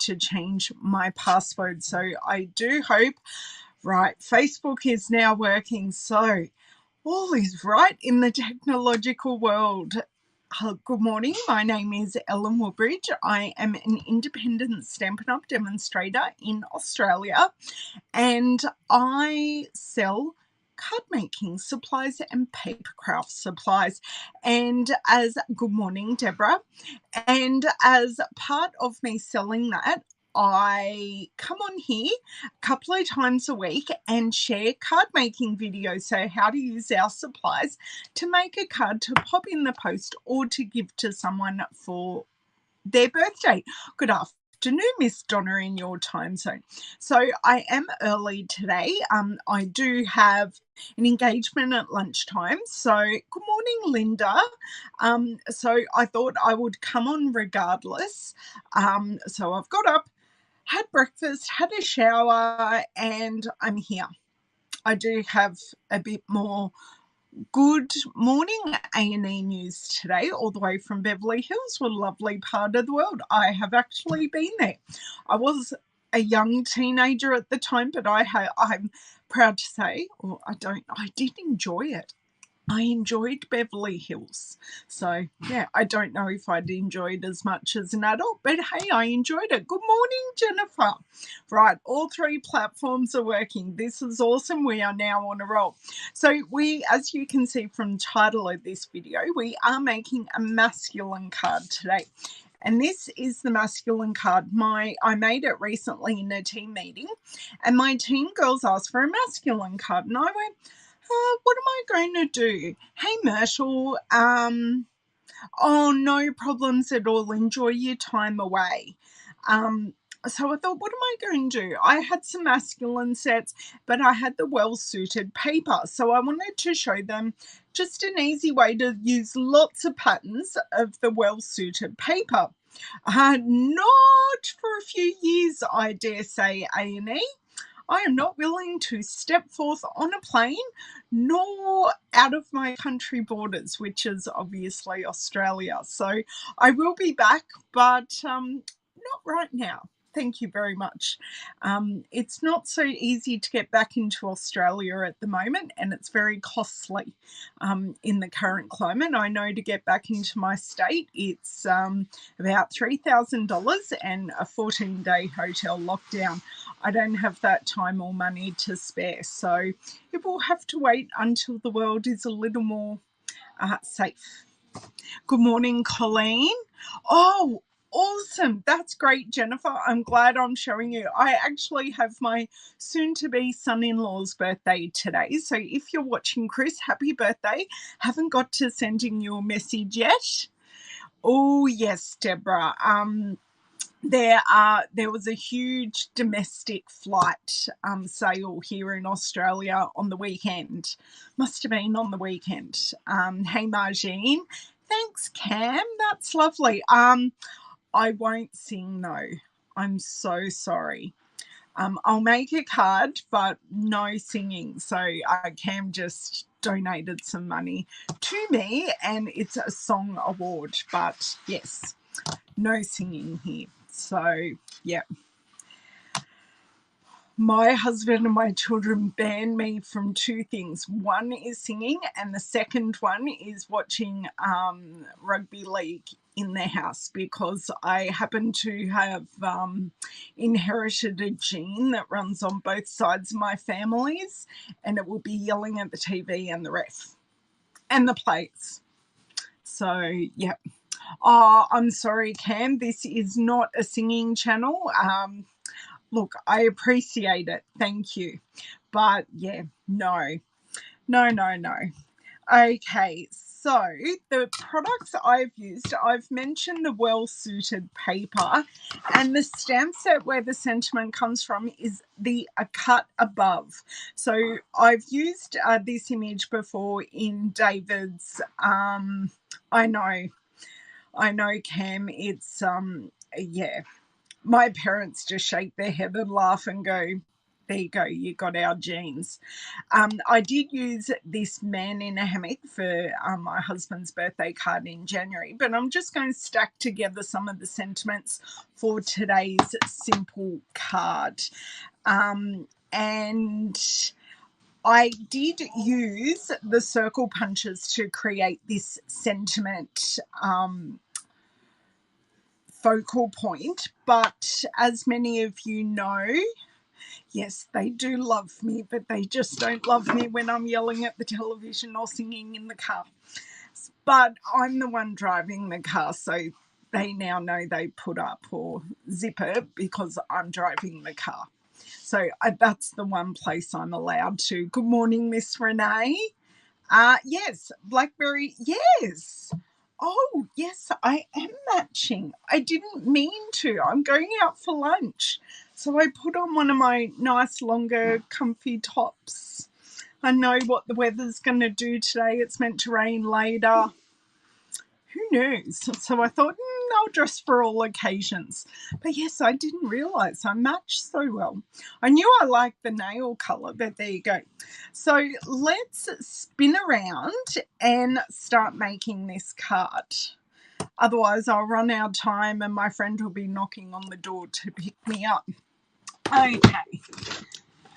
to change my password. So I do hope, right, Facebook is now working. So all is right in the technological world. Good morning. My name is Ellen Woodbridge. I am an independent Stampin' Up! Demonstrator in Australia, and I sell card making supplies and paper craft supplies. And good morning, Deborah. And as part of me selling that, I come on here a couple of times a week and share card making videos. So how to use our supplies to make a card to pop in the post or to give to someone for their birthday. Good afternoon, Miss Donna, in your time zone. So I am early today. I do have an engagement at lunchtime. So good morning, Linda. So I thought I would come on regardless. So I've got up, had breakfast, had a shower, and I'm here. I do have a bit more good morning A&E news today, all the way from Beverly Hills, a lovely part of the world. I have actually been there. I was a young teenager at the time, but I'm proud to say, I did enjoy it. I enjoyed Beverly Hills. So, yeah, I don't know if I'd enjoyed as much as an adult, but hey, I enjoyed it. Good morning, Jennifer. Right, all three platforms are working. This is awesome. We are now on a roll. So as you can see from the title of this video, we are making a masculine card today. And this is the masculine card. I made it recently in a team meeting, and my team girls asked for a masculine card, and I went, what am I going to do? Hey, Myrtle, oh, no problems at all. Enjoy your time away. So I thought, what am I going to do? I had some masculine sets, but I had the well-suited paper. So I wanted to show them just an easy way to use lots of patterns of the well-suited paper. Not for a few years, I dare say, A&E. I am not willing to step forth on a plane nor out of my country borders, which is obviously Australia. So I will be back, but not right now. Thank you very much. It's not so easy to get back into Australia at the moment, and it's very costly in the current climate. I know to get back into my state, it's about $3,000 and a 14-day hotel lockdown. I don't have that time or money to spare, so it will have to wait until the world is a little more safe. Good morning, Colleen. Oh, awesome. That's great, Jennifer. I'm glad I'm showing you. I actually have my soon-to-be son-in-law's birthday today. So if you're watching, Chris, happy birthday. Haven't got to sending you a message yet. Oh, yes, Deborah. There was a huge domestic flight sale here in Australia on the weekend. Must have been on the weekend. Hey, Margine. Thanks, Cam. That's lovely. I won't sing, though. I'm so sorry. I'll make a card, but no singing. So Cam just donated some money to me, and it's a song award. But yes, no singing here. So, yeah. My husband and my children ban me from two things. One is singing, and the second one is watching rugby league in their house, because I happen to have inherited a gene that runs on both sides of my families, and it will be yelling at the TV and the ref and the players. So, yeah. Oh, I'm sorry, Cam. This is not a singing channel. Look, I appreciate it. Thank you. But, yeah, no. Okay, so the products I've used, I've mentioned the well-suited paper, and the stamp set where the sentiment comes from is the A Cut Above. So I've used this image before in David's, I know, Cam, it's, yeah. My parents just shake their head and laugh and go, there you go, you got our genes. I did use this man in a hammock for my husband's birthday card in January, but I'm just going to stack together some of the sentiments for today's simple card. And I did use the circle punches to create this sentiment focal point, but as many of you know, yes, they do love me, but they just don't love me when I'm yelling at the television or singing in the car. But I'm the one driving the car, so they now know they put up or zip it because I'm driving the car. So that's the one place I'm allowed to. Good morning, Miss Renee. Yes, Blackberry, yes. Oh, yes, I am matching. I didn't mean to. I'm going out for lunch. So I put on one of my nice, longer, comfy tops. I know what the weather's going to do today. It's meant to rain later. Who knows? So I thought, I'll dress for all occasions. But yes, I didn't realise I matched so well. I knew I liked the nail colour, but there you go. So let's spin around and start making this card. Otherwise, I'll run out of time and my friend will be knocking on the door to pick me up. Okay.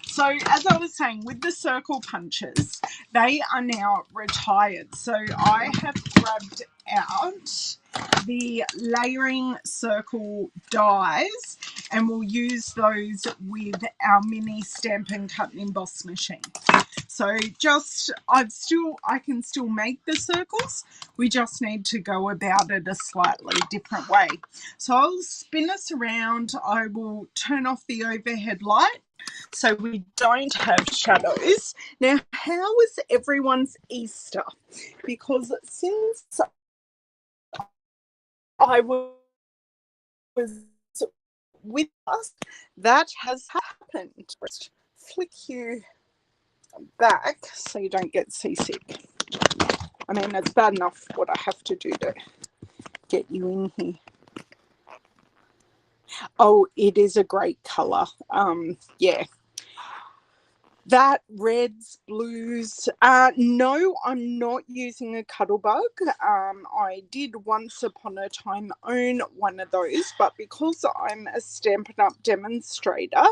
So as I was saying, with the circle punches, they are now retired. So I have grabbed out the layering circle dies and we'll use those with our mini Stampin' Cut and Emboss machine. So I can still make the circles. We just need to go about it a slightly different way. So I'll spin us around. I will turn off the overhead light so we don't have shadows. Now, how was everyone's Easter? Because since I was with us, that has happened. Just flick you back so you don't get seasick. I mean, it's bad enough what I have to do to get you in here. Oh, it is a great colour. Yeah. That, reds, blues. No, I'm not using a Cuttlebug. I did once upon a time own one of those, but because I'm a Stampin' Up demonstrator,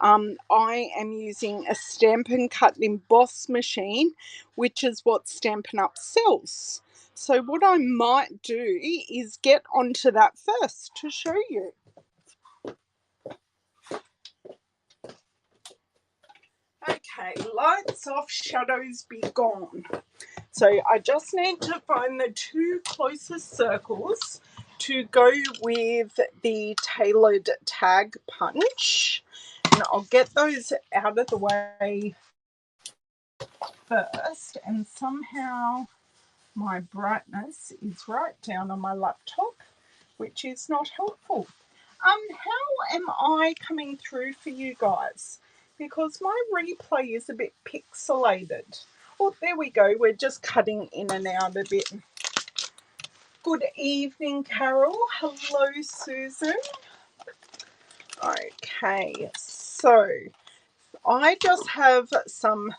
I am using a Stampin' Cut and Emboss machine, which is what Stampin' Up sells. So what I might do is get onto that first to show you. Okay, lights off, shadows be gone. So I just need to find the two closest circles to go with the tailored tag punch. And I'll get those out of the way first. And somehow my brightness is right down on my laptop, which is not helpful. How am I coming through for you guys? Because my replay is a bit pixelated. Oh, there we go. We're just cutting in and out a bit. Good evening, Carol. Hello, Susan. Okay, so I just have some,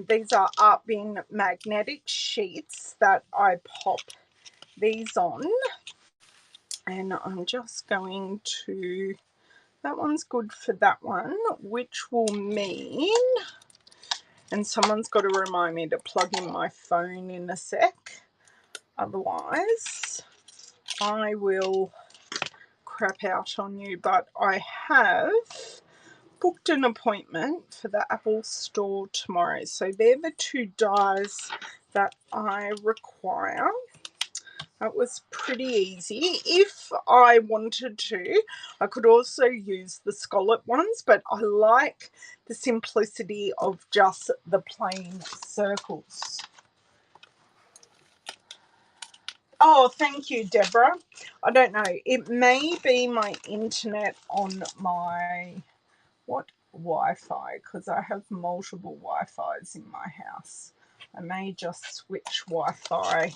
these are Art Bin magnetic sheets that I pop these on. And I'm just going to, that one's good for that one, which will mean, and someone's got to remind me to plug in my phone in a sec. Otherwise, I will crap out on you. But I have booked an appointment for the Apple store tomorrow. So they're the two dies that I require. That was pretty easy. If I wanted to, I could also use the scallop ones, but I like the simplicity of just the plain circles. Oh, thank you, Deborah. I don't know. It may be my internet on my, Wi-Fi, because I have multiple Wi-Fis in my house. I may just switch Wi-Fi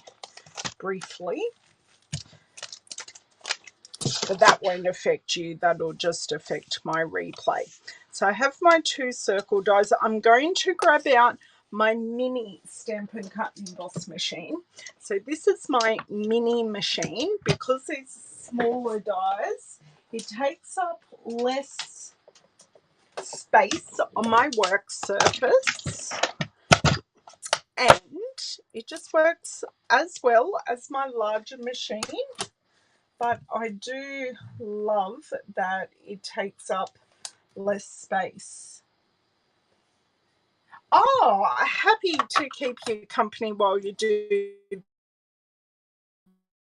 briefly. but that won't affect you. That'll just affect my replay. So I have my 2 circle dies. I'm going to grab out my mini Stampin' Cut and Emboss machine. So this is my mini machine. Because it's smaller dies, it takes up less space on my work surface, and it just works as well as my larger machine. But I do love that it takes up less space. Oh, happy to keep you company while you do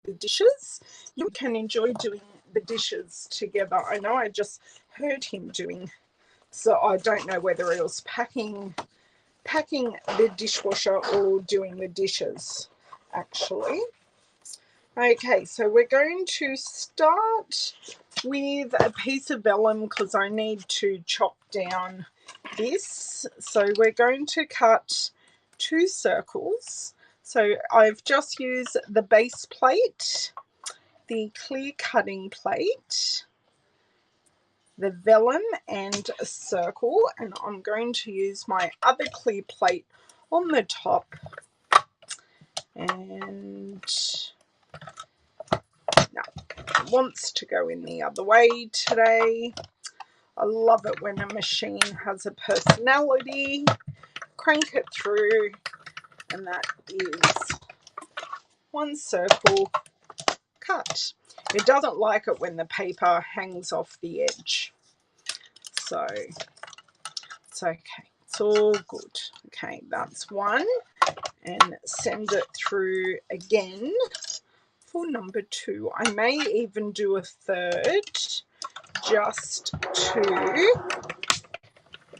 the dishes. You can enjoy doing the dishes together. I know I just heard him doing, so I don't know whether he was packing the dishwasher or doing the dishes, actually. Okay, so we're going to start with a piece of vellum because I need to chop down this. So we're going to cut 2 circles. So I've just used the base plate, the clear cutting plate, the vellum and a circle, and I'm going to use my other clear plate on the top, and no, it wants to go in the other way today. I love it when a machine has a personality. Crank it through, and that is 1 circle cut. It doesn't like it when the paper hangs off the edge, so it's okay. It's all good. Okay, that's 1, and send it through again for number 2. I may even do a 3rd just to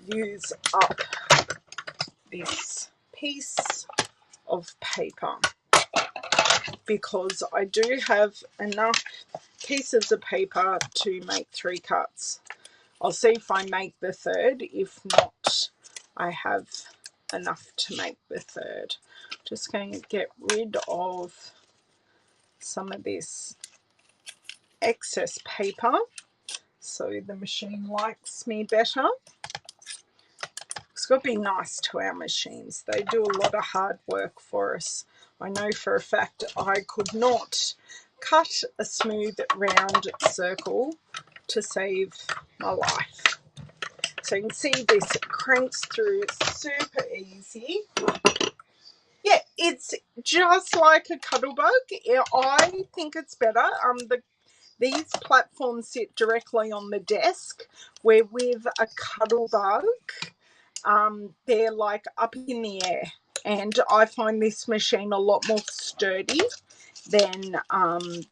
use up this piece of paper, because I do have enough pieces of paper to make 3 cuts. I'll see if I make the 3rd. If not, I have enough to make the 3rd. Just going to get rid of some of this excess paper so the machine likes me better. It's got to be nice to our machines. They do a lot of hard work for us. I know for a fact I could not cut a smooth round circle to save my life. So you can see this cranks through super easy. Yeah, it's just like a Cuttlebug. I think it's better. These platforms sit directly on the desk, where with a Cuttlebug, they're like up in the air, and I find this machine a lot more sturdy than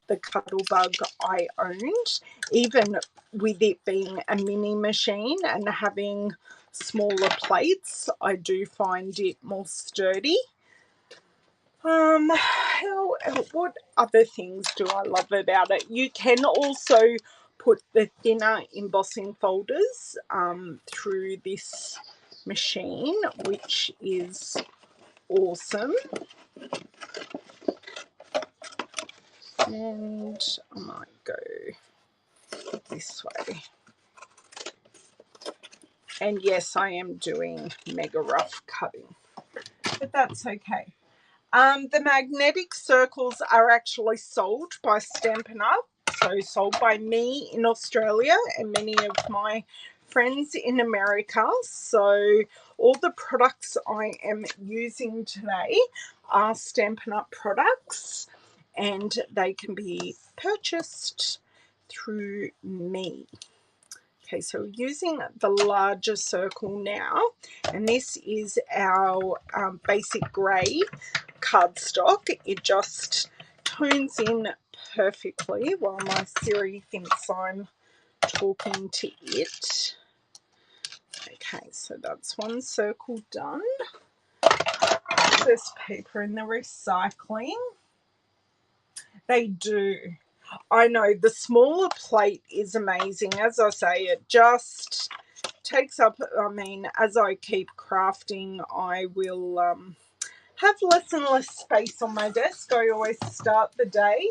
the Cuttlebug I owned, even with it being a mini machine and having smaller plates. I do find it more sturdy. What other things do I love about it? You can also put the thinner embossing folders through this machine, which is awesome. And I might go this way. And yes, I am doing mega rough cutting, but that's okay. The magnetic circles are actually sold by Stampin' Up, so sold by me in Australia and many of my friends in America. So all the products I am using today are Stampin' Up products, and they can be purchased through me. Okay, so using the larger circle now, and this is our basic grey cardstock. It just tones in perfectly while my Siri thinks I'm talking to it. Okay, so that's 1 circle done. This paper in the recycling. They do. I know the smaller plate is amazing. As I say, it just takes up, I mean, as I keep crafting, I will have less and less space on my desk. I always start the day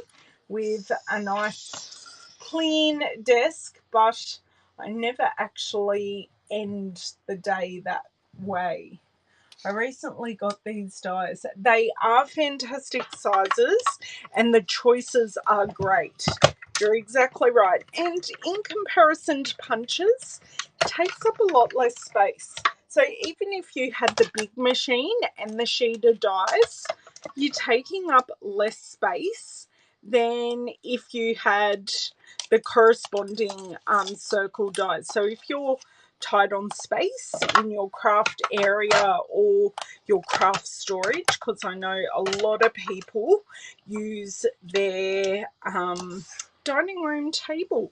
with a nice clean desk, but I never actually end the day that way. I recently got these dies. They are fantastic sizes and the choices are great. You're exactly right. And in comparison to punches, it takes up a lot less space. So even if you had the big machine and the sheeted dies, you're taking up less space than if you had the corresponding circle dies. So if you're tight on space in your craft area or your craft storage, because I know a lot of people use their dining room table,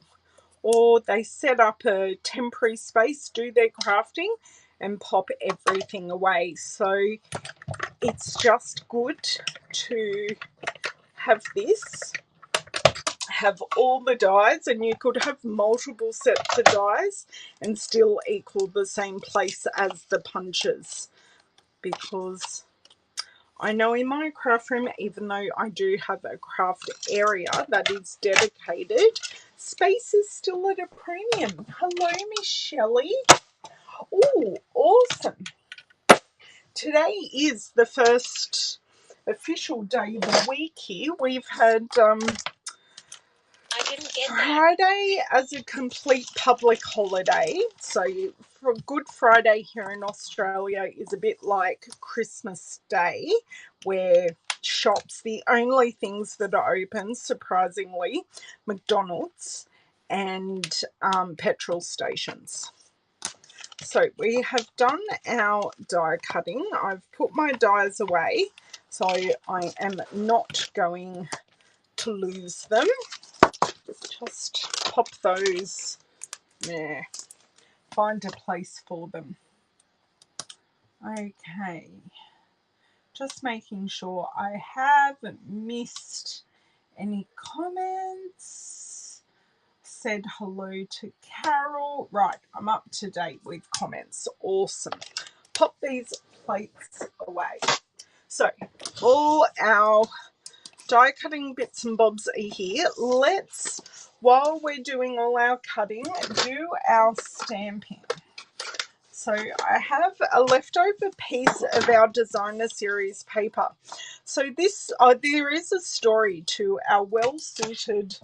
or they set up a temporary space, do their crafting and pop everything away. So it's just good to have this, have all the dies, and you could have multiple sets of dies and still equal the same place as the punches, because I know in my craft room, even though I do have a craft area that is dedicated, space is still at a premium. Hello, Miss Shelley. Oh, awesome. Today is the first official day of the week here. We've had Friday as a complete public holiday. So for Good Friday here in Australia is a bit like Christmas Day, where shops, the only things that are open, surprisingly, McDonald's and petrol stations. So we have done our die cutting. I've put my dies away, so I am not going to lose them. Just pop those there. Find a place for them. Okay. Just making sure I haven't missed any comments. Said hello to Carol. Right, I'm up to date with comments. Awesome. Pop these plates away. So, all our die cutting bits and bobs are here. Let's, while we're doing all our cutting, do our stamping. So I have a leftover piece of our designer series paper. So this, there is a story to our well-suited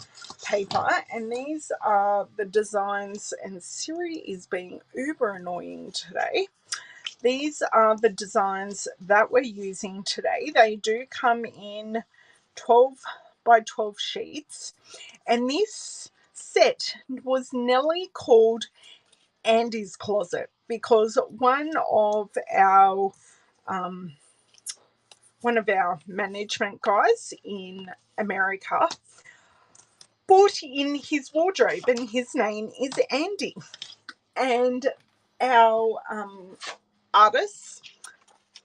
paper, and these are the designs, and Siri is being uber annoying today. These are the designs that we're using today. They do come in 12 by 12 sheets, and this set was nearly called Andy's Closet because one of our management guys in America bought in his wardrobe, and his name is Andy, and our artists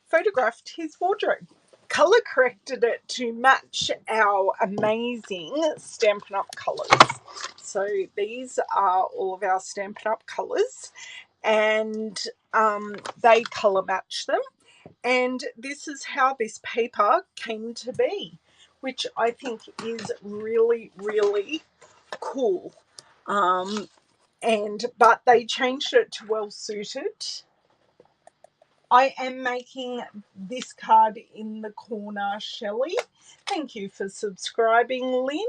photographed his wardrobe, color corrected it to match our amazing Stampin' Up colors. So these are all of our Stampin' Up colors, and they color match them. And this is how this paper came to be, which I think is really, really cool. But they changed it to well suited. I am making this card in the corner, Shelley. Thank you for subscribing, Lynn.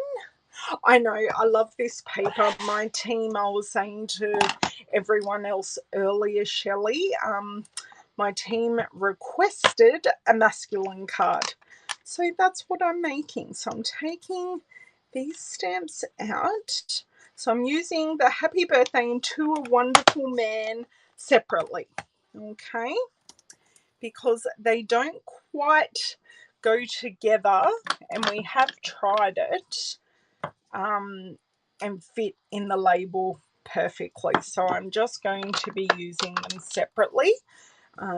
I know, I love this paper. My team, I was saying to everyone else earlier, Shelley, my team requested a masculine card. So that's what I'm making. So I'm taking these stamps out. So I'm using the Happy Birthday and To a Wonderful Man separately. Okay? Because they don't quite go together, and we have tried it and fit in the label perfectly. So I'm just going to be using them separately.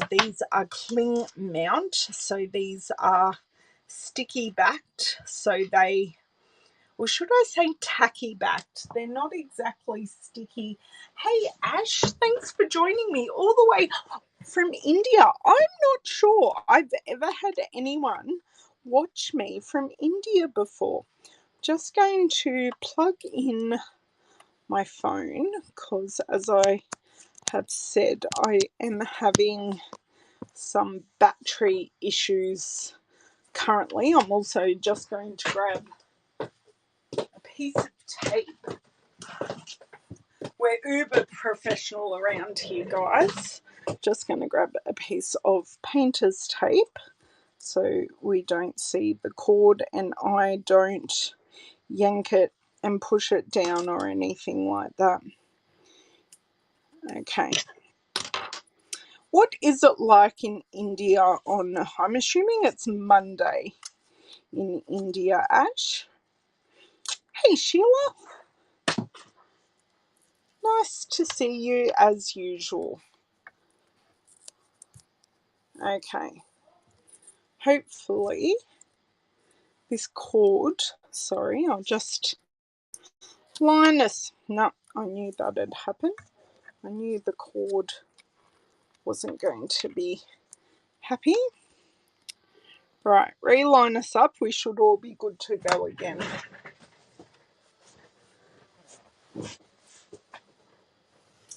These are cling mount, so these are sticky backed, so they, or should I say tacky backed? They're not exactly sticky. Hey Ash, thanks for joining me all the way from India. I'm not sure I've ever had anyone watch me from India before. Just going to plug in my phone, because as I have said, I am having some battery issues currently. I'm also just going to grab a piece of tape. We're uber professional around here, guys. Just going to grab a piece of painter's tape so we don't see the cord and I don't yank it and push it down or anything like that. Okay. What is it like in India on, I'm assuming it's Monday in India, Ash? Hey, Sheila. Nice to see you as usual. Okay. Hopefully this cord, sorry, I'll just Linus. No, I knew that'd happen. I knew the cord wasn't going to be happy. Right, reline us up. We should all be good to go again.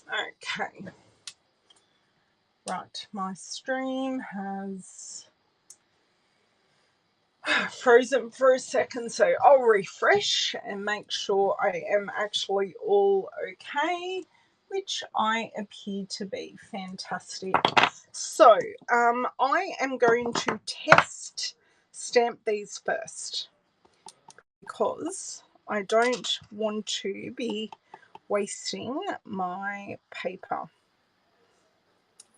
Okay. Right, my stream has frozen for a second, so I'll refresh and make sure I am actually all okay, which I appear to be. Fantastic. So I am going to test stamp these first because I don't want to be wasting my paper.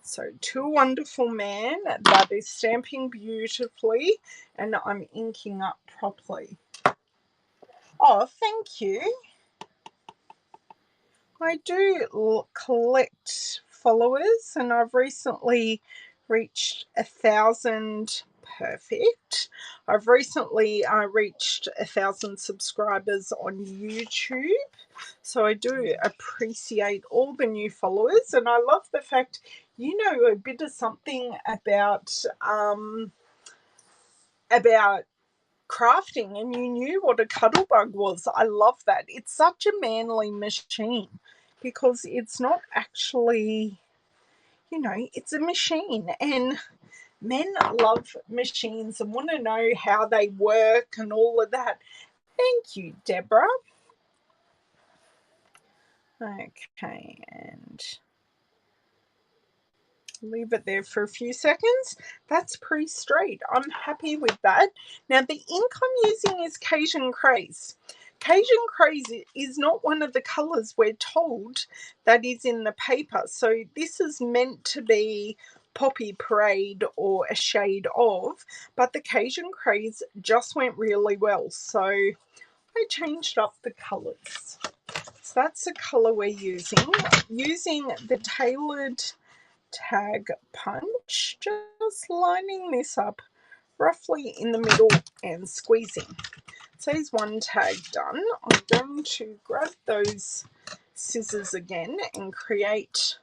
So to a wonderful man, that is stamping beautifully and I'm inking up properly. Oh, thank you. I do collect followers and I've recently reached 1,000. Perfect. I've recently reached 1,000 subscribers on YouTube. So I do appreciate all the new followers and I love the fact you know a bit of something about crafting and you knew what a cuddlebug was. I love that. It's such a manly machine because it's not actually, you know, it's a machine and men love machines and want to know how they work and all of that. Thank you, Deborah. Okay, and leave it there for a few seconds. That's pretty straight. I'm happy with that. Now the ink I'm using is Cajun Craze. Cajun Craze is not one of the colours we're told that is in the paper. So this is meant to be Poppy Parade or a shade of, but the Cajun Craze just went really well. So I changed up the colours. So that's the colour we're using. Using the tailored tag punch, just lining this up roughly in the middle and squeezing. So here's one tag done. I'm going to grab those scissors again and create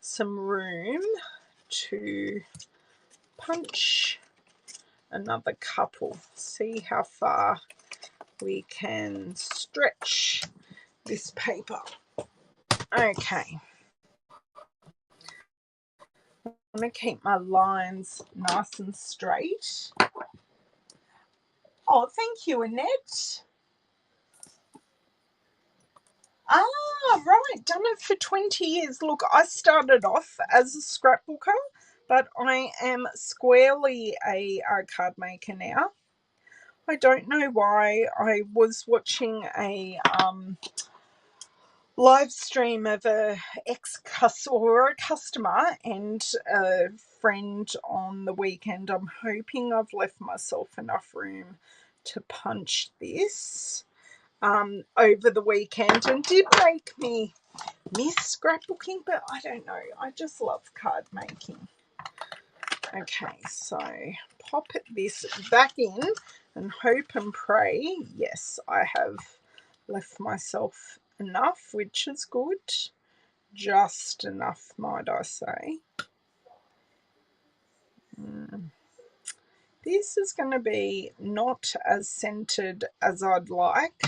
some room to punch another couple. See how far we can stretch this paper. Okay. I'm going to keep my lines nice and straight. Oh, thank you, Annette. Right, done it for 20 years. Look, I started off as a scrapbooker, but I am squarely a card maker now. I don't know why. I was watching a live stream of a customer and a friend on the weekend. I'm hoping I've left myself enough room to punch this over the weekend and did make me miss scrapbooking, but I don't know. I just love card making. Okay, so pop this back in and hope and pray. Yes, I have left myself enough, which is good. Just enough, might I say. This is going to be not as centered as I'd like,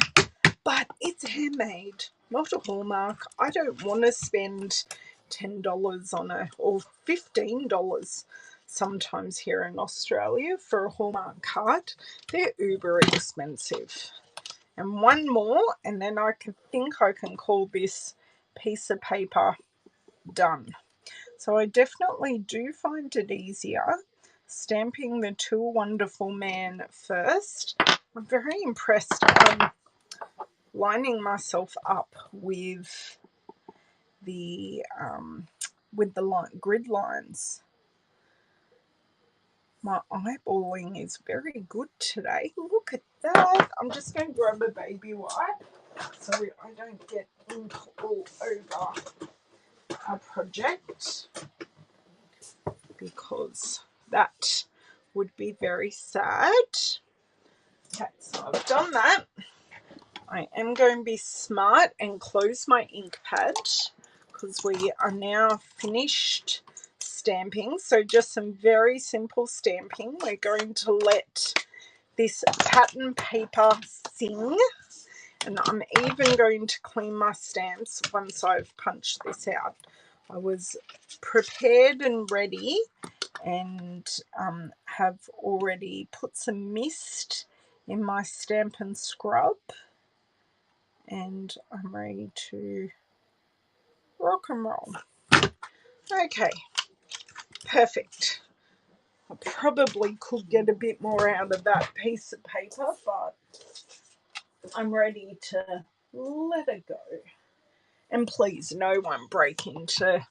but it's handmade. not a Hallmark. I don't want to spend $10 on or $15 sometimes here in Australia for a Hallmark card. They're uber expensive. And one more, and then I think I can call this piece of paper done. So I definitely do find it easier stamping the To a Wonderful Man first. I'm very impressed lining myself up with the grid lines. My eyeballing is very good today. Look at that. I'm just going to grab a baby wipe so I don't get ink all over our project, because that would be very sad. Okay, so I've done that. I am going to be smart and close my ink pad because we are now finished stamping. So just some very simple stamping. We're going to let this pattern paper sing, and I'm even going to clean my stamps once I've punched this out. I was prepared and ready, and have already put some mist in my Stampin' scrub, and I'm ready to rock and roll. Okay, perfect. I probably could get a bit more out of that piece of paper, but I'm ready to let it go. And please, no one break into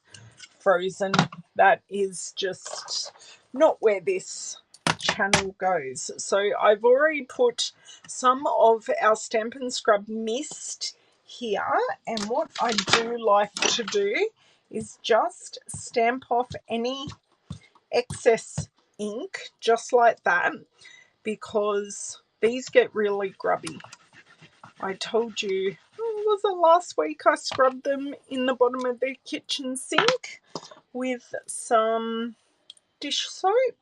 Frozen. That is just not where this channel goes. So I've already put some of our Stampin' Scrub mist here, and what I do like to do is just stamp off any excess ink just like that, because these get really grubby. I told you, was it last week, I scrubbed them in the bottom of the kitchen sink with some dish soap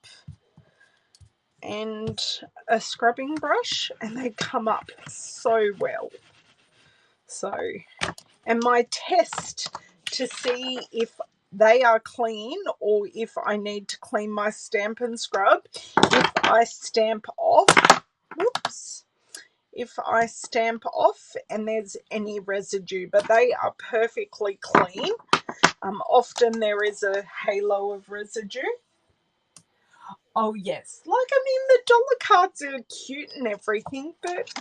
and a scrubbing brush, and they come up so well. So, and my test to see if they are clean or if I need to clean my Stampin' Scrub, if I stamp off, whoops, if I stamp off and there's any residue, but they are perfectly clean. Often there is a halo of residue. Oh yes, like, I mean, the dollar cards are cute and everything, but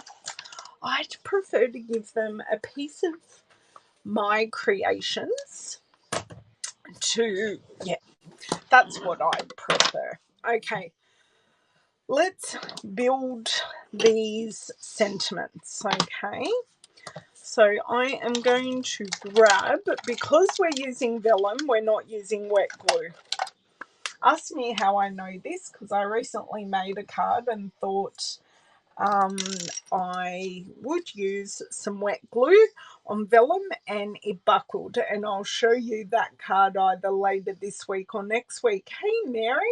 I'd prefer to give them a piece of my creations to, yeah, that's what I'd prefer. Okay, let's build these sentiments, okay? So I am going to grab, because we're using vellum, we're not using wet glue. Ask me how I know this, because I recently made a card and thought I would use some wet glue on vellum, and it buckled, and I'll show you that card either later this week or next week. Hey Mary.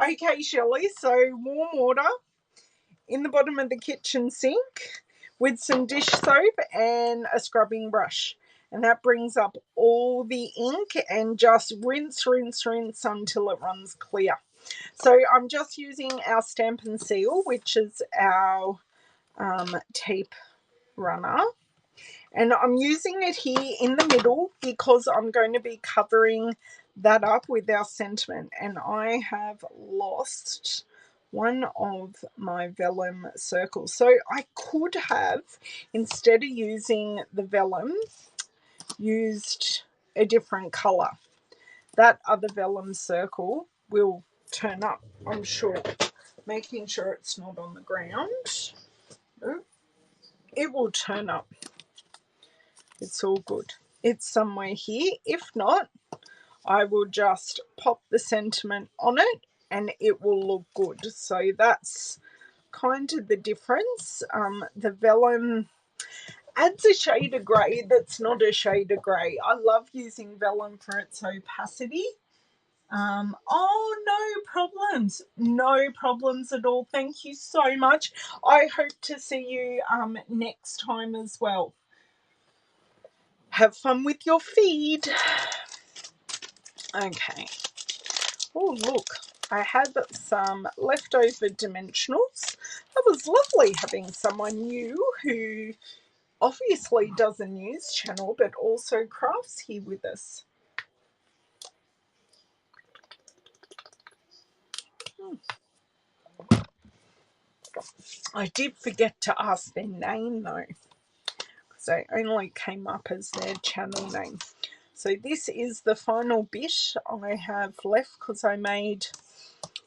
Okay Shelley, so warm water in the bottom of the kitchen sink with some dish soap and a scrubbing brush, and that brings up all the ink, and just rinse until it runs clear. So I'm just using our Stampin' Seal, which is our tape runner, and I'm using it here in the middle because I'm going to be covering that up with our sentiment, and I have lost one of my vellum circles. So I could have, instead of using the vellum, used a different color. That other vellum circle will turn up, I'm sure. Making sure it's not on the ground. It will turn up. It's all good. It's somewhere here. If not, I will just pop the sentiment on it and it will look good. So that's kind of the difference. The vellum adds a shade of grey that's not a shade of grey. I love using vellum for its opacity. Oh, no problems. No problems at all. Thank you so much. I hope to see you next time as well. Have fun with your feed. Okay. Oh, look. I had some leftover dimensionals. That was lovely having someone new who obviously does a news channel but also crafts here with us. I did forget to ask their name though, because they only came up as their channel name. So this is the final bit I have left because I made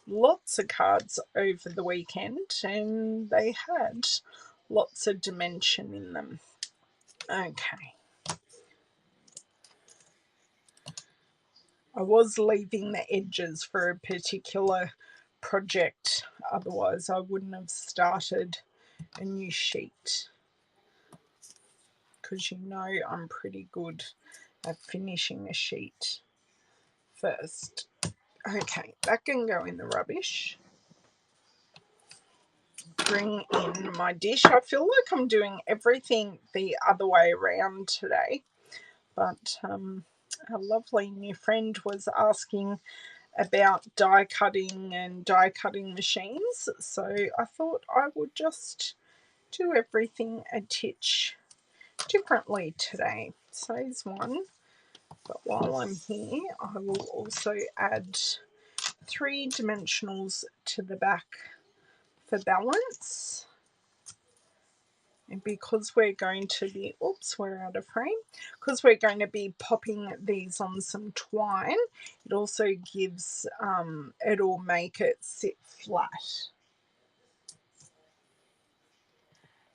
lots of cards over the weekend and they had lots of dimension in them. Okay. I was leaving the edges for a particular project, otherwise I wouldn't have started a new sheet, because you know I'm pretty good at finishing a sheet first. Okay, that can go in the rubbish. Bring in my dish. I feel like I'm doing everything the other way around today, but a lovely new friend was asking about die cutting and die cutting machines, so I thought I would just do everything a titch differently today. So here's one, but while I'm here I will also add 3 dimensionals to the back for balance. And because we're going to be, oops, we're out of frame, because we're going to be popping these on some twine, it also gives, it'll make it sit flat.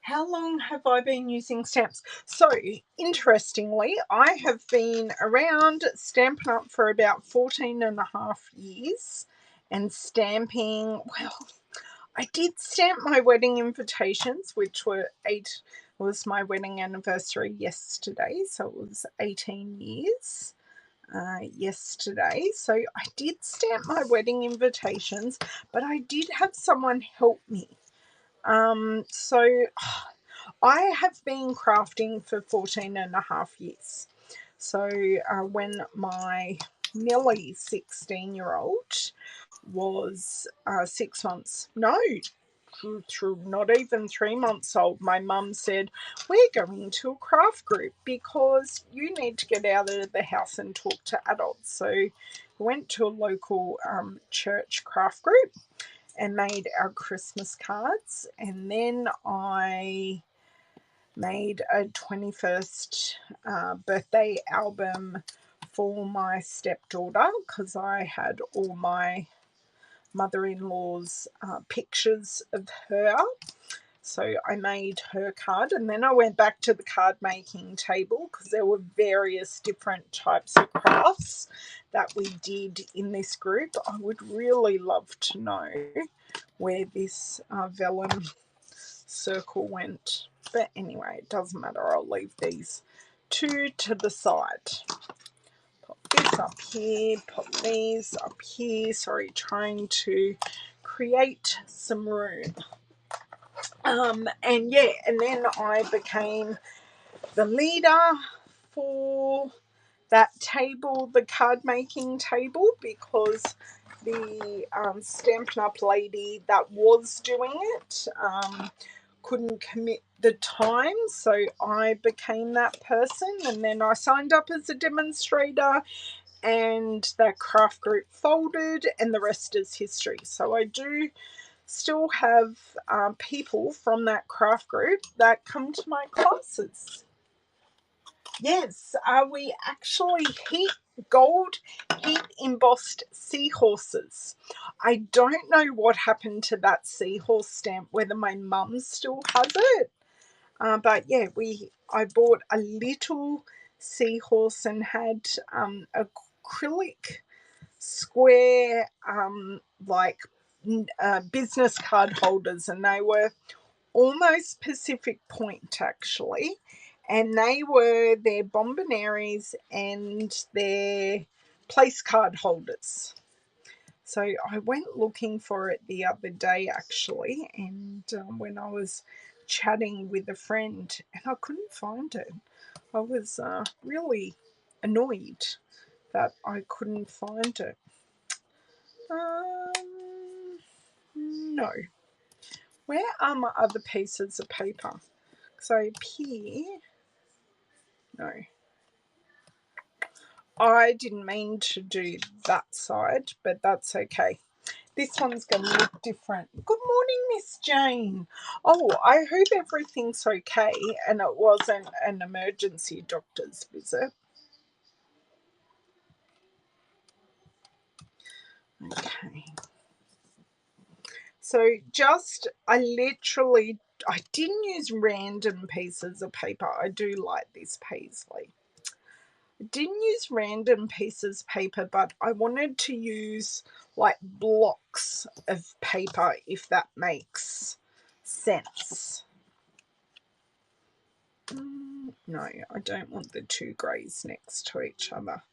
How long have I been using stamps? So, interestingly, I have been around Stampin' Up for about 14 and a half years, and stamping, well, I did stamp my wedding invitations, which was my wedding anniversary yesterday, so it was 18 years yesterday. So I did stamp my wedding invitations, but I did have someone help me. So I have been crafting for 14 and a half years. So when my nearly 16-year-old was 6 months, no, not even 3 months old, my mum said, we're going to a craft group because you need to get out of the house and talk to adults. So we went to a local church craft group and made our Christmas cards, and then I made a 21st birthday album for my stepdaughter because I had all my mother-in-law's pictures of her. So I made her card, and then I went back to the card making table because there were various different types of crafts that we did in this group. I would really love to know where this vellum circle went, but anyway, it doesn't matter. I'll leave these 2 to the side. Pop this up here, pop these up here. Sorry, trying to create some room. And yeah, and then I became the leader for that table, the card making table, because the Stampin' Up lady that was doing it couldn't commit the time, so I became that person, and then I signed up as a demonstrator, and that craft group folded, and the rest is history. So I do still have people from that craft group that come to my classes. Yes, we actually gold heat embossed seahorses. I don't know what happened to that seahorse stamp, whether my mum still has it. But yeah, I bought a little seahorse and had acrylic square like business card holders, and they were almost Pacific Point actually, and they were their bombonieres and their place card holders. So I went looking for it the other day actually, and when I was chatting with a friend, and I couldn't find it. I was really annoyed that I couldn't find it. No. Where are my other pieces of paper? So up here, no. I didn't mean to do that side, but that's okay. This one's going to look different. Good morning, Miss Jane. Oh, I hope everything's okay and it wasn't an emergency doctor's visit. Okay. So I didn't use random pieces of paper. I do like this paisley. I didn't use random pieces of paper, but I wanted to use like blocks of paper, if that makes sense. No, I don't want the two greys next to each other.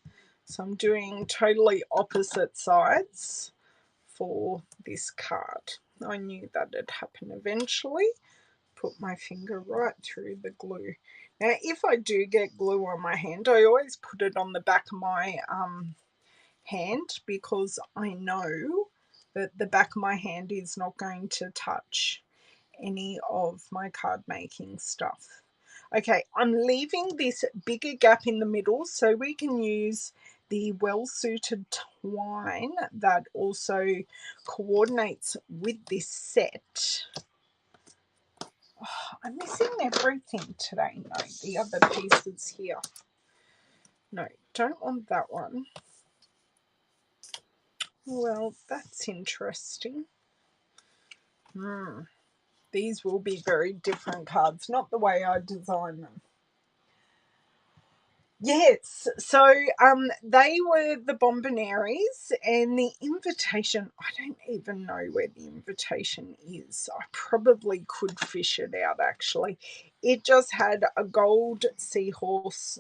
So I'm doing totally opposite sides for this card. I knew that would happen eventually. Put my finger right through the glue. Now, if I do get glue on my hand, I always put it on the back of my hand, because I know that the back of my hand is not going to touch any of my card making stuff. Okay, I'm leaving this bigger gap in the middle so we can use the well-suited twine that also coordinates with this set. Oh, I'm missing everything today. No, the other pieces here. No, don't want that one. Well, that's interesting. These will be very different cards, not the way I design them. Yes, so they were the Bombinaries, and the invitation, I don't even know where the invitation is. I probably could fish it out actually. It just had a gold seahorse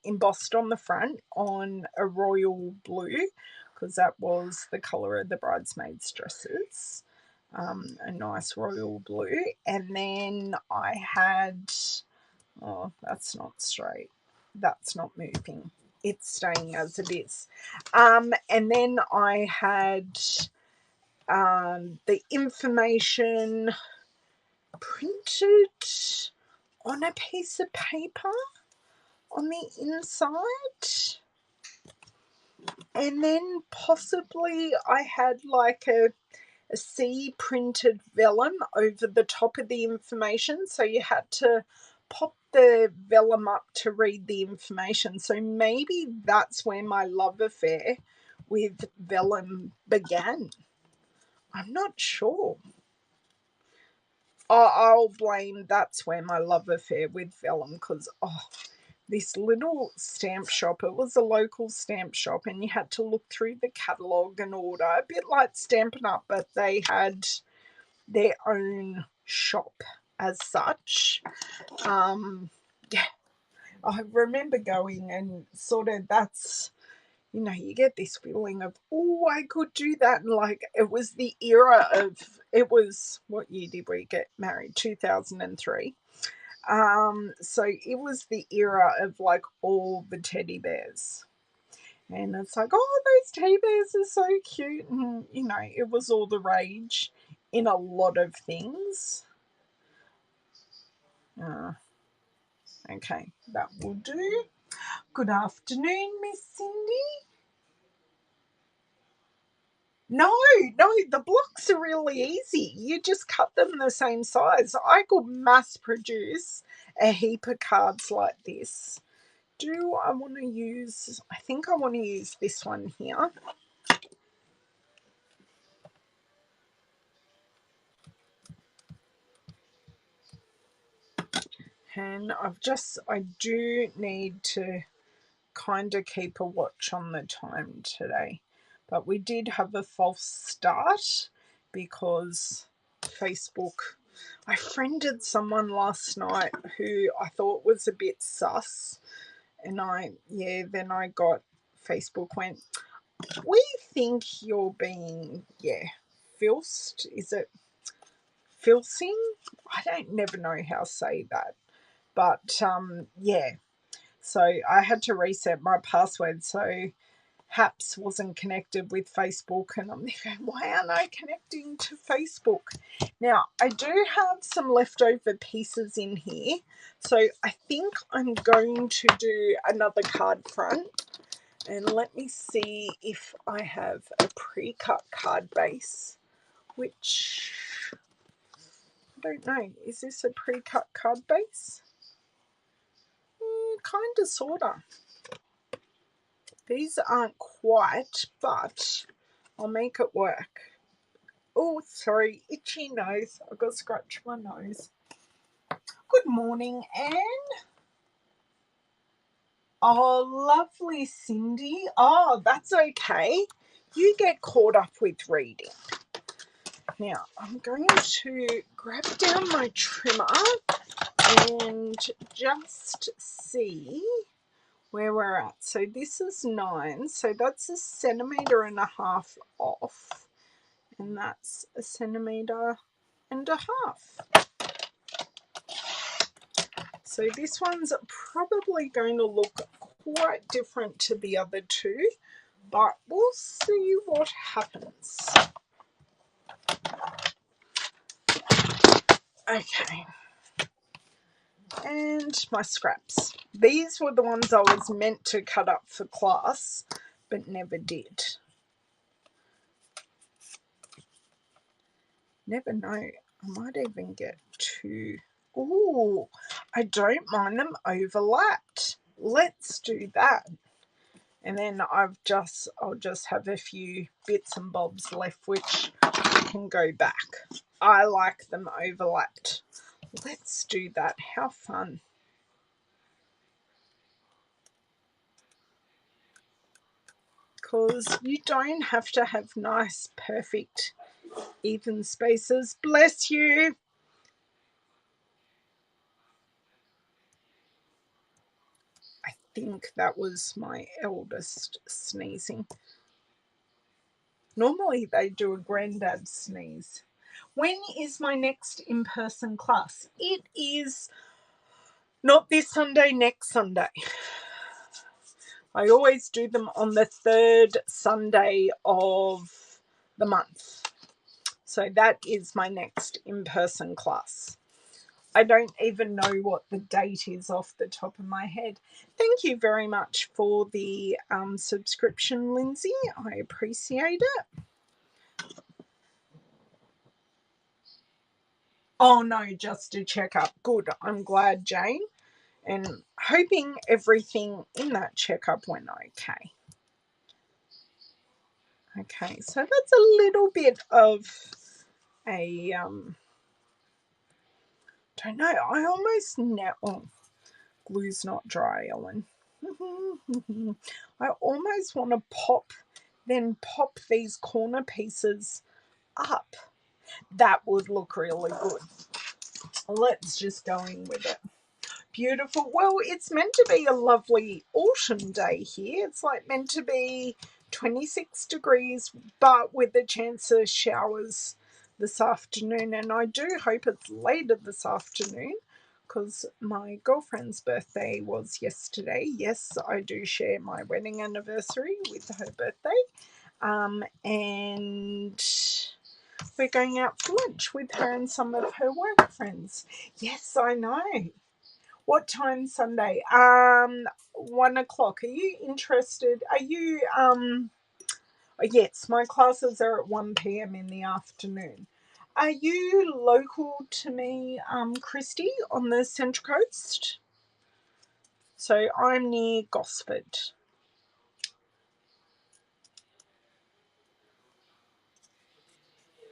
embossed on the front on a royal blue, because that was the colour of the bridesmaids' dresses. A nice royal blue. And then I had, oh, that's not straight. That's not moving. It's staying as it is. And then I had the information printed on a piece of paper on the inside. And then possibly I had like a C printed vellum over the top of the information, so you had to pop the vellum up to read the information. So maybe that's where my love affair with vellum began. I'm not sure. I'll blame that's where my love affair with vellum, because this little stamp shop, it was a local stamp shop, and you had to look through the catalogue and order, a bit like Stampin' Up, but they had their own shop as such. Yeah, I remember going, and sort of that's, you get this feeling of, oh, I could do that. And like, it was the era of, it was, what year did we get married? 2003. So it was the era of like all the teddy bears. And it's like, oh, those teddy bears are so cute. And, it was all the rage in a lot of things. Okay, that will do. Good afternoon, Miss Cindy. No, the blocks are really easy. You just cut them the same size. I could mass produce a heap of cards like this. Do I want to use, I think I want to use this one here. And I do need to kind of keep a watch on the time today. But we did have a false start because Facebook, I friended someone last night who I thought was a bit sus. And then I got, Facebook went, we think you're being, filced. Is it filcing? I don't never know how to say that. But yeah, so I had to reset my password so Haps wasn't connected with Facebook, and I'm thinking, why aren't I connecting to Facebook? Now, I do have some leftover pieces in here, so I think I'm going to do another card front. And let me see if I have a pre-cut card base, which I don't know. Is this a pre-cut card base? Kind of, sort of. These aren't quite, but I'll make it work. Oh, sorry, itchy nose. I've got to scratch my nose. Good morning, Anne. Oh, lovely, Cindy. Oh, that's okay. You get caught up with reading. Now, I'm going to grab down my trimmer and just see where we're at. So this is 9, so that's 1.5 centimeters off, and that's 1.5 centimeters. So this one's probably going to look quite different to the other two, but we'll see what happens. Okay. And my scraps. These were the ones I was meant to cut up for class, but never did. Never know. I might even get 2. Ooh, I don't mind them overlapped. Let's do that. And then I'll just have a few bits and bobs left, which can go back. I like them overlapped. Let's do that. How fun. Because you don't have to have nice, perfect, even spaces. Bless you. I think that was my eldest sneezing. Normally they do a granddad sneeze. When is my next in-person class? It is not this Sunday, next Sunday. I always do them on the 3rd Sunday of the month. So that is my next in-person class. I don't even know what the date is off the top of my head. Thank you very much for the subscription, Lindsay. I appreciate it. Oh no, just a checkup. Good. I'm glad, Jane. And hoping everything in that checkup went okay. Okay, so that's a little bit of a don't know. I almost know. Oh, glue's not dry, Ellen. I almost want to pop these corner pieces up. That would look really good. Let's just go in with it. Beautiful. Well, it's meant to be a lovely autumn day here. It's like meant to be 26 degrees, but with a chance of showers this afternoon. And I do hope it's later this afternoon because my girlfriend's birthday was yesterday. Yes, I do share my wedding anniversary with her birthday. And we're going out for lunch with her and some of her work friends. Yes, I know. What time Sunday? 1 o'clock. Are you interested? Are you yes, my classes are at 1 p.m. in the afternoon. Are you local to me, Christy, on the Central Coast? So I'm near Gosford.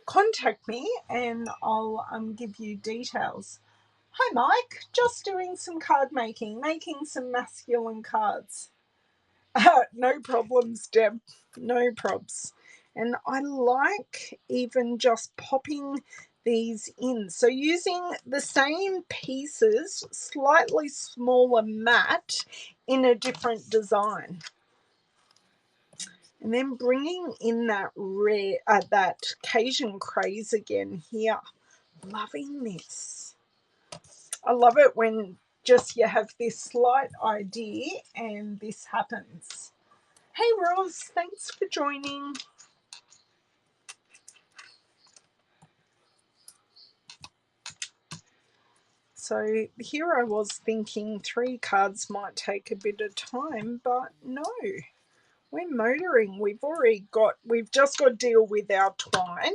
Contact me and I'll give you details. Hi Mike, just doing some card making some masculine cards. No problems, Deb. No probs. And I like even just popping these in. So using the same pieces, slightly smaller mat in a different design. And then bringing in that that Cajun craze again here. Loving this. I love it when just you have this slight idea and this happens. Hey Ross, thanks for joining. So here I was thinking 3 cards might take a bit of time, but no. We're motoring. We've just got to deal with our twine.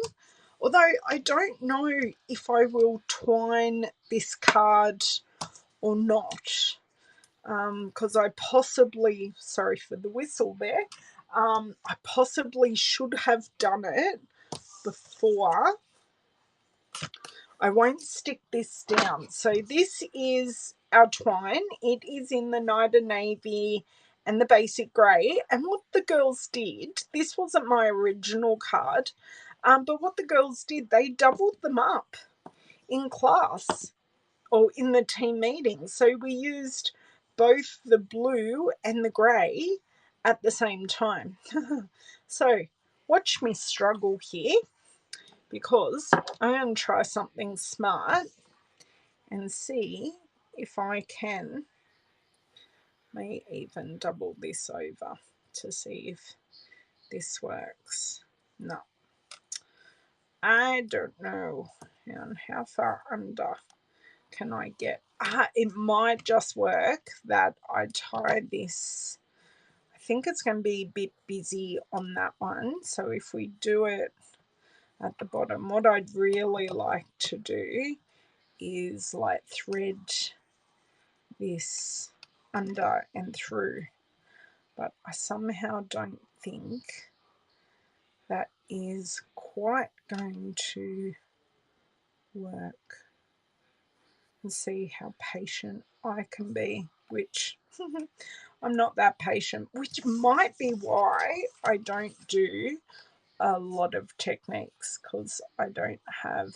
Although I don't know if I will twine this card or not. Because I possibly, sorry for the whistle there, I possibly should have done it before. I won't stick this down. So this is our twine. It is in the Night of Navy and the basic grey. And what the girls did, this wasn't my original card, but what the girls did, they doubled them up in class or in the team meeting. So we used both the blue and the grey at the same time. So watch me struggle here, because I'm going to try something smart and see if I can, may even double this over to see if this works. No, I don't know. And how far under can I get? It might just work that I tie this. I think it's going to be a bit busy on that one. So if we do it at the bottom, what I'd really like to do is like thread this under and through, but I somehow don't think that is quite going to work. And see how patient I can be, which I'm not that patient, which might be why I don't do a lot of techniques, because I don't have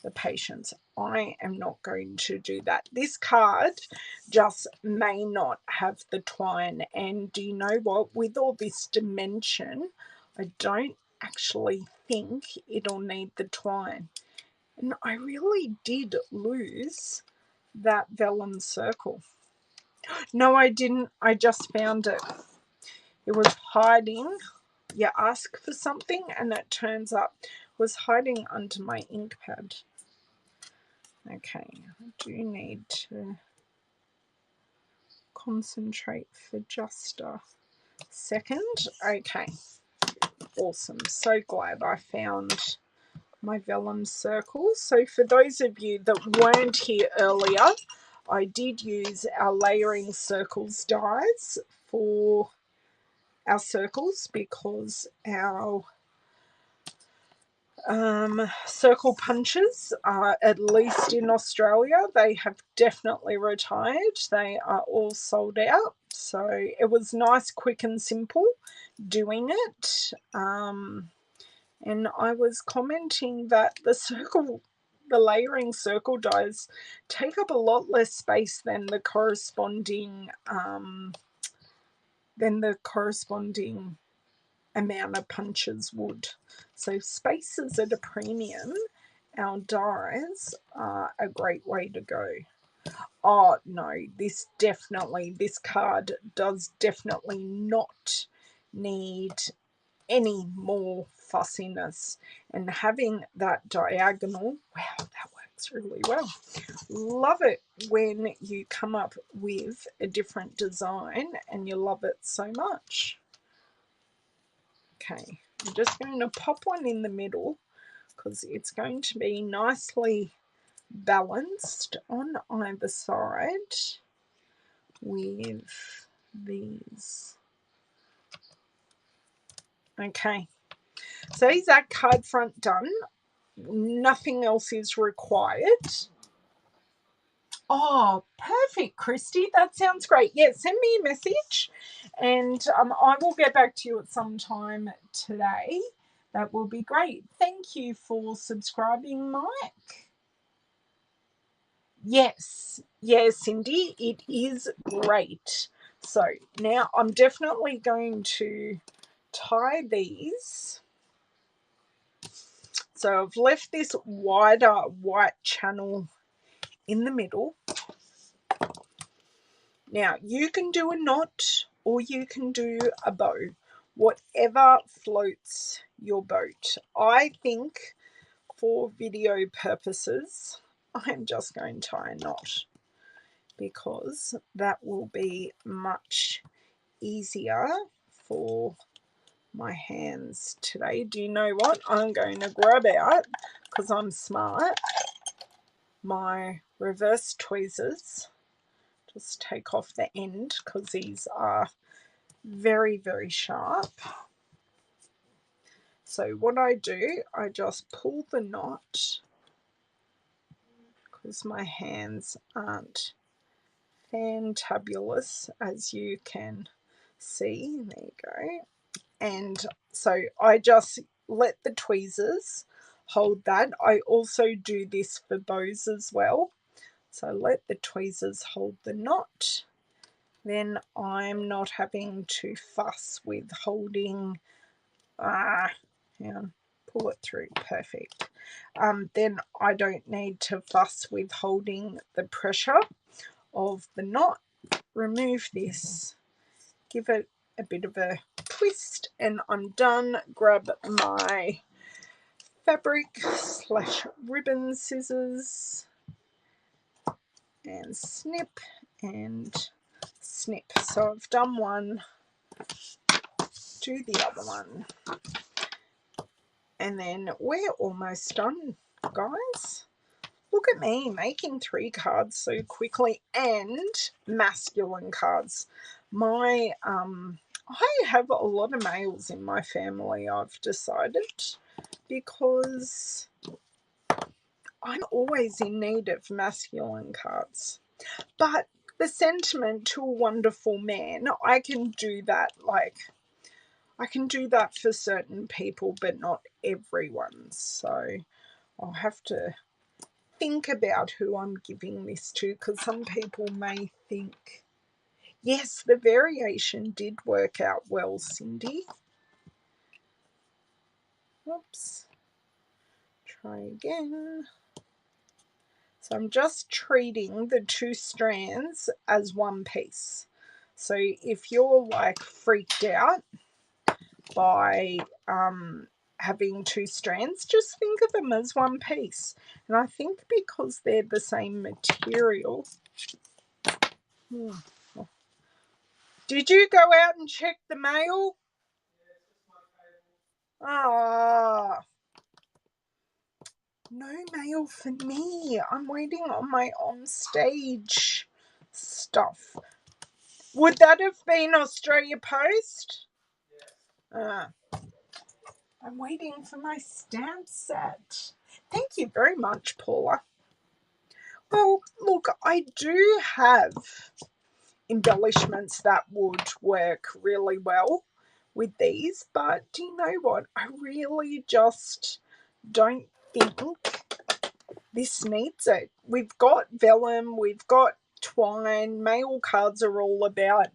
the patience. I am not going to do that. This card just may not have the twine, and do you know what, with all this dimension, I don't actually think it'll need the twine. And I really did lose that vellum circle. No, I didn't. I just found it. It was hiding. You ask for something and it turns up. It was hiding under my ink pad. Okay, I do need to concentrate for just a second. Okay, awesome. So glad I found my vellum circles. So for those of you that weren't here earlier, I did use our layering circles dies for our circles, because our circle punches, at least in Australia, they have definitely retired. They are all sold out. So it was nice, quick and simple doing it. And I was commenting that the layering circle dies take up a lot less space than the corresponding amount of punches would. So space is at a premium. Our dies are a great way to go. Oh no, this card does definitely not need any more fussiness, and having that diagonal, wow, that works really well. Love it when you come up with a different design and you love it so much. Okay, I'm just going to pop one in the middle because it's going to be nicely balanced on either side with these. Okay, so is that card front done? Nothing else is required. Oh, perfect, Christy. That sounds great. Yeah, send me a message and I will get back to you at some time today. That will be great. Thank you for subscribing, Mike. Yes, Cindy, it is great. So now I'm definitely going to tie these. So I've left this wider white channel in the middle. Now you can do a knot or you can do a bow, whatever floats your boat. I think for video purposes, I'm just going to tie a knot because that will be much easier for my hands today. Do you know what? I'm going to grab out, because I'm smart, my reverse tweezers. Just take off the end because these are very, very sharp. So what I do, I just pull the knot because my hands aren't fantabulous, as you can see. There you go. And so I just let the tweezers hold that. I also do this for bows as well. So let the tweezers hold the knot. Then I'm not having to fuss with holding. Pull it through, perfect. Then I don't need to fuss with holding the pressure of the knot. Remove this, give it a bit of a twist, and I'm done. Grab my fabric / ribbon scissors and snip and snip. So I've done one, do the other one, and then we're almost done, guys. Look at me making 3 cards so quickly, and masculine cards. I have a lot of males in my family, I've decided, because I'm always in need of masculine cards. But the sentiment to a wonderful man, I can do that, I can do that for certain people, but not everyone. So I'll have to think about who I'm giving this to, because some people may think, yes, the variation did work out well, Cindy. Oops. Try again. So I'm just treating the 2 strands as one piece. So if you're like freaked out by having 2 strands, just think of them as one piece. And I think because they're the same material. Did you go out and check the mail? Ah, no mail for me. I'm waiting on my on-stage stuff. Would that have been Australia Post? I'm waiting for my stamp set. Thank you very much, Paula. Well, look, I do have embellishments that would work really well with these, but do you know what? I really just don't think this needs it. We've got vellum, we've got twine. Mail cards are all about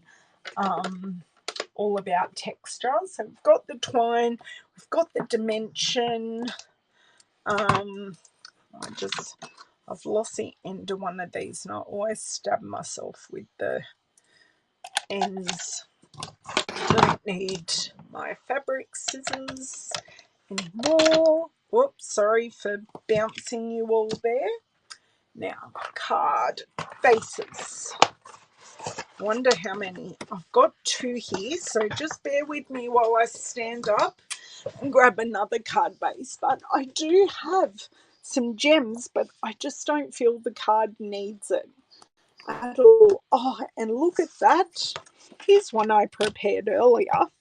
texture. So we've got the twine, we've got the dimension. I've lost the end of one of these, and I always stab myself with the ends. Don't need my fabric scissors anymore. Whoops, sorry for bouncing you all there. Now, card faces. Wonder how many. I've got 2 here, so just bear with me while I stand up and grab another card base. But I do have some gems, but I just don't feel the card needs it at all. Oh, and look at that. Here's one I prepared earlier.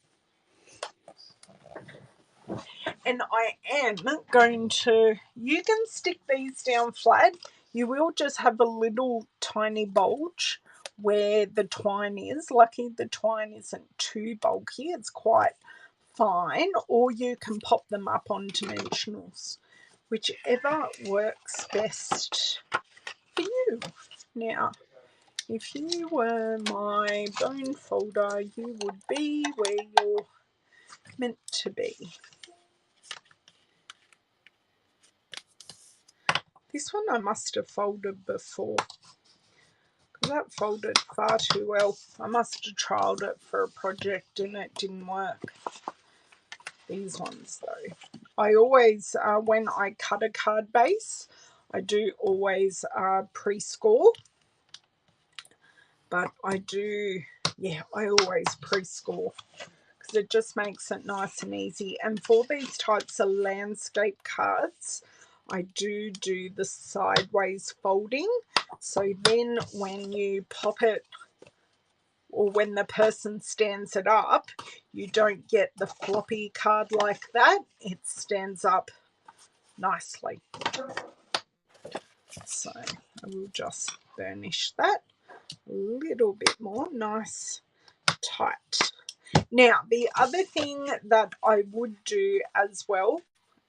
And I am going to, you can stick these down flat. You will just have a little tiny bulge where the twine is. Lucky the twine isn't too bulky. It's quite fine. Or you can pop them up on dimensionals, whichever works best for you. Now, if you were my bone folder, you would be where your meant to be. This one I must have folded before, because that folded far too well. I must have trialled it for a project and it didn't work. These ones though, I always, when I cut a card base, I do always pre-score. But I do, yeah, I always pre-score because it just makes it nice and easy. And for these types of landscape cards, I do the sideways folding. So then when you pop it, or when the person stands it up, you don't get the floppy card like that. It stands up nicely. So I will just burnish that a little bit more, nice, tight. Now, the other thing that I would do as well,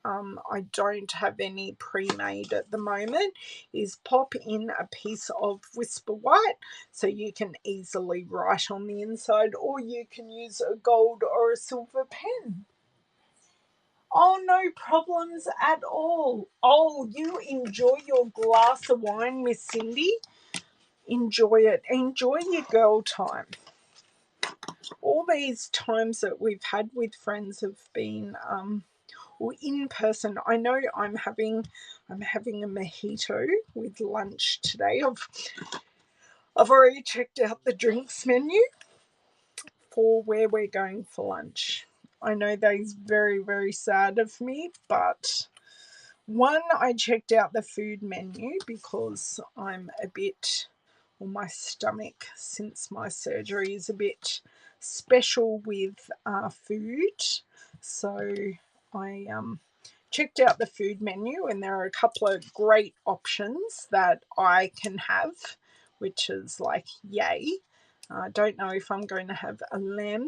I don't have any pre-made at the moment, is pop in a piece of Whisper White so you can easily write on the inside, or you can use a gold or a silver pen. Oh, no problems at all. Oh, you enjoy your glass of wine, Miss Cindy. Enjoy it. Enjoy your girl time. All these times that we've had with friends have been or in person. I know I'm having a mojito with lunch today. I've already checked out the drinks menu for where we're going for lunch. I know that is very, very sad of me, but one, I checked out the food menu because I'm a bit, or my stomach since my surgery is a bit special with food. So I checked out the food menu, and there are a couple of great options that I can have, which is like yay. I don't know if I'm going to have a lamb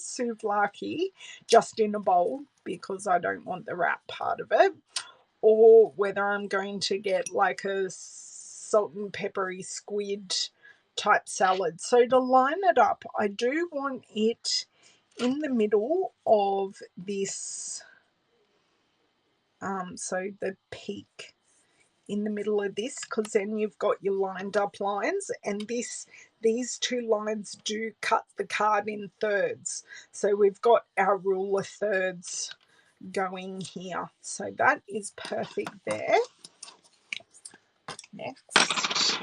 souvlaki just in a bowl because I don't want the wrap part of it, or whether I'm going to get like a salt and peppery squid type salad. So to line it up, I do want it in the middle of this, so the peak in the middle of this, because then you've got your lined up lines, and these two lines do cut the card in thirds. So we've got our rule of thirds going here. So that is perfect there. Next,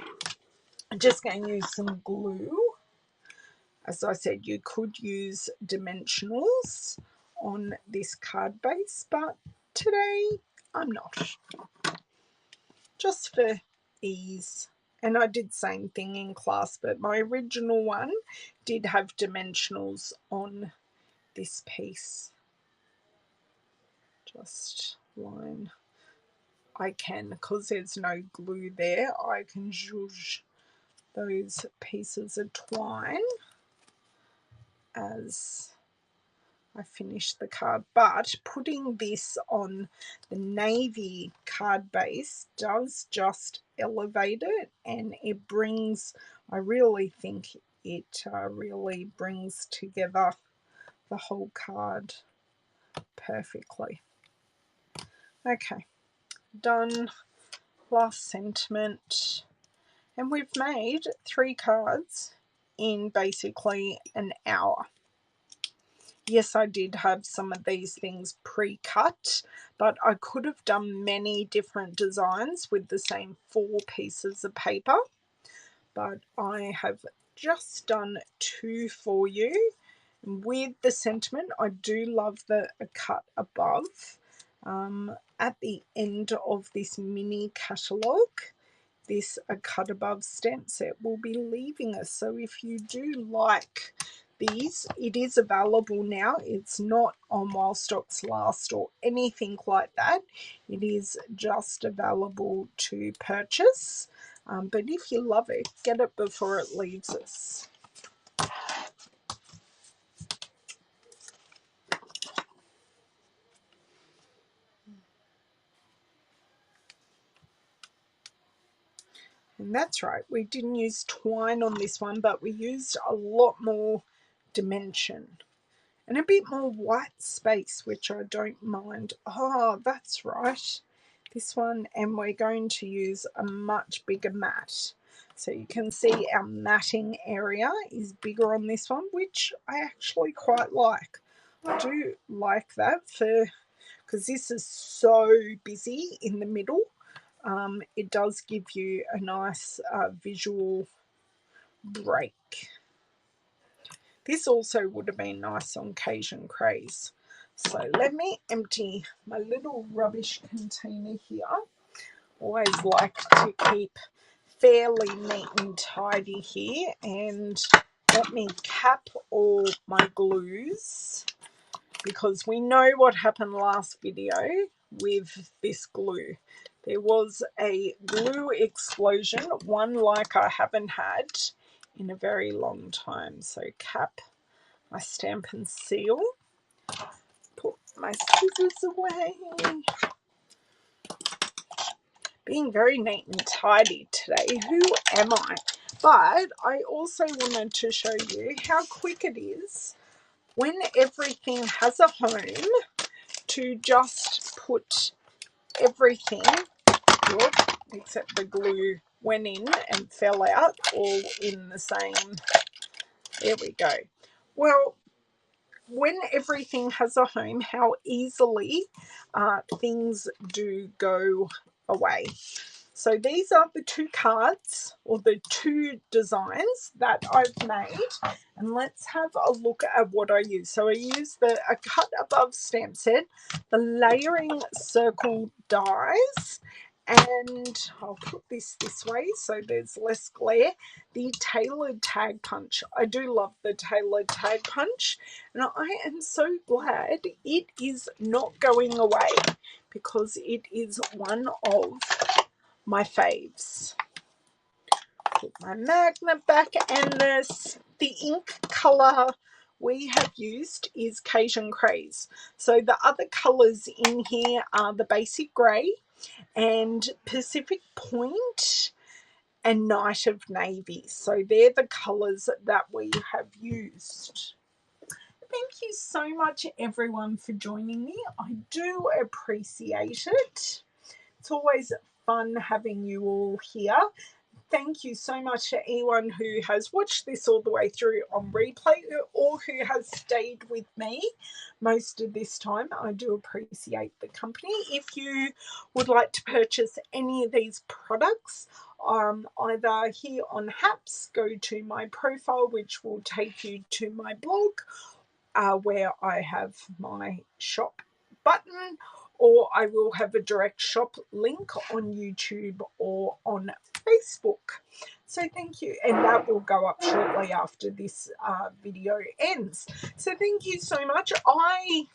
I'm just going to use some glue. As I said, you could use dimensionals on this card base, but today I'm not. Just for ease. And I did the same thing in class, but my original one did have dimensionals on this piece. Just line. I can, because there's no glue there, I can zhuzh those pieces of twine as I finish the card. But putting this on the navy card base does just elevate it, and it brings, I really think it really brings together the whole card perfectly. Okay, done. Last sentiment. And we've made 3 cards in basically an hour. Yes, I did have some of these things pre-cut, but I could have done many different designs with the same 4 pieces of paper. But I have just done 2 for you. And with the sentiment, I do love the cut above. At the end of this mini catalogue, this cut above stamp set will be leaving us. So if you do like these, it is available now. It's not on while stocks last or anything like that. It is just available to purchase. But if you love it, get it before it leaves us. And that's right, we didn't use twine on this one, but we used a lot more dimension. and a bit more white space, which I don't mind. Oh, that's right. This one, and we're going to use a much bigger mat. So you can see our matting area is bigger on this one, which I actually quite like. I do like that because this is so busy in the middle. It does give you a nice visual break. This also would have been nice on Cajun Craze. So let me empty my little rubbish container here. Always like to keep fairly neat and tidy here, and let me cap all my glues, because we know what happened last video with this glue. There was a glue explosion, one like I haven't had in a very long time. So cap my Stampin seal, put my scissors away. Being very neat and tidy today. Who am I? But I also wanted to show you how quick it is when everything has a home to just put everything, except the glue went in and fell out, all in the same. There we go. Well, when everything has a home, how easily things do go away. So these are the two cards, or the two designs that I've made, and let's have a look at what I use. So I use a cut above stamp set, the layering circle dies, and I'll put this way so there's less glare. The tailored tag punch. I do love the tailored tag punch, and I am so glad it is not going away, because it is one of my faves. Put my magnet back, and the ink color we have used is Cajun Craze. So the other colors in here are the basic grey and Pacific Point and Night of Navy. So they're the colors that we have used. Thank you so much, everyone, for joining me. I do appreciate it. It's always fun having you all here. Thank you so much to anyone who has watched this all the way through on replay, or who has stayed with me most of this time. I do appreciate the company. If you would like to purchase any of these products, either here on Haps, go to my profile, which will take you to my blog, where I have my shop button, or I will have a direct shop link on YouTube or on Facebook. So thank you, and that will go up shortly after this video ends. So thank you so much. I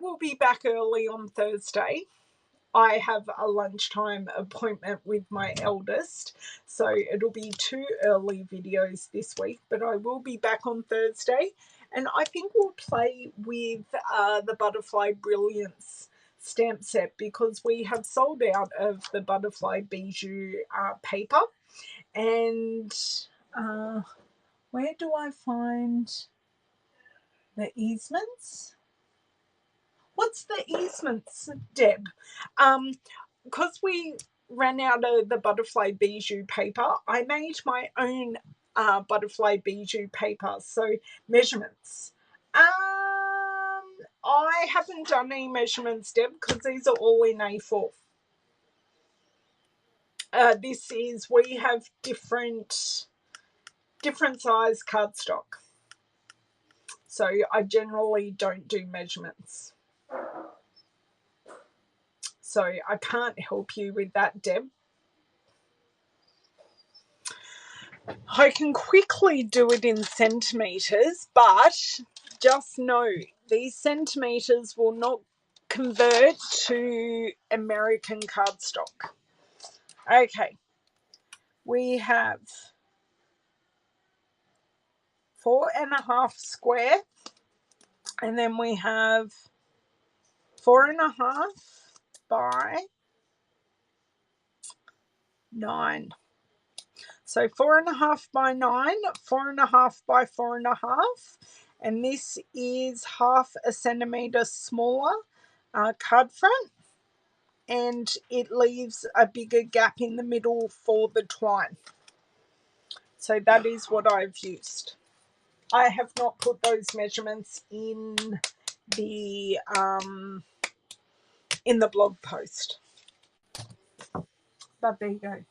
will be back early on Thursday. I have a lunchtime appointment with my eldest, so it'll be 2 early videos this week, but I will be back on Thursday, and I think we'll play with the Butterfly Brilliance stamp set, because we have sold out of the Butterfly Bijou paper. And where do I find the easements? What's the easements, Deb? Because we ran out of the Butterfly Bijou paper, I made my own Butterfly Bijou paper. So measurements. I haven't done any measurements, Deb, because these are all in A4. We have different size cardstock. So I generally don't do measurements. So I can't help you with that, Deb. I can quickly do it in centimetres, but just know these centimetres will not convert to American cardstock. Okay, we have 4.5 square, and then we have 4.5 by 9. So 4.5 by 9, 4.5 by 4.5, and this is 1/2 centimetre smaller card front, and it leaves a bigger gap in the middle for the twine. So that is what I've used. I have not put those measurements in the blog post, but there you go.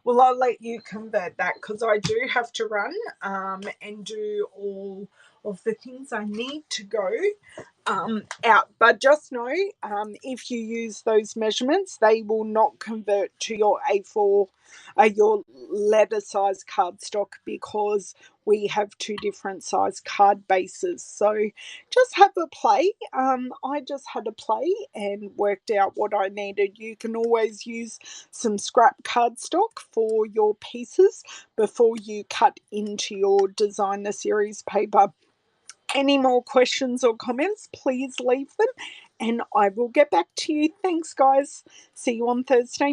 Well, I'll let you convert that because I do have to run and do all of the things I need to go out. But just know, if you use those measurements, they will not convert to your A4, your letter size cardstock, because we have 2 different size card bases. So just have a play. I just had a play and worked out what I needed. You can always use some scrap cardstock for your pieces before you cut into your designer series paper. Any more questions or comments, please leave them and I will get back to you. Thanks, guys. See you on Thursday.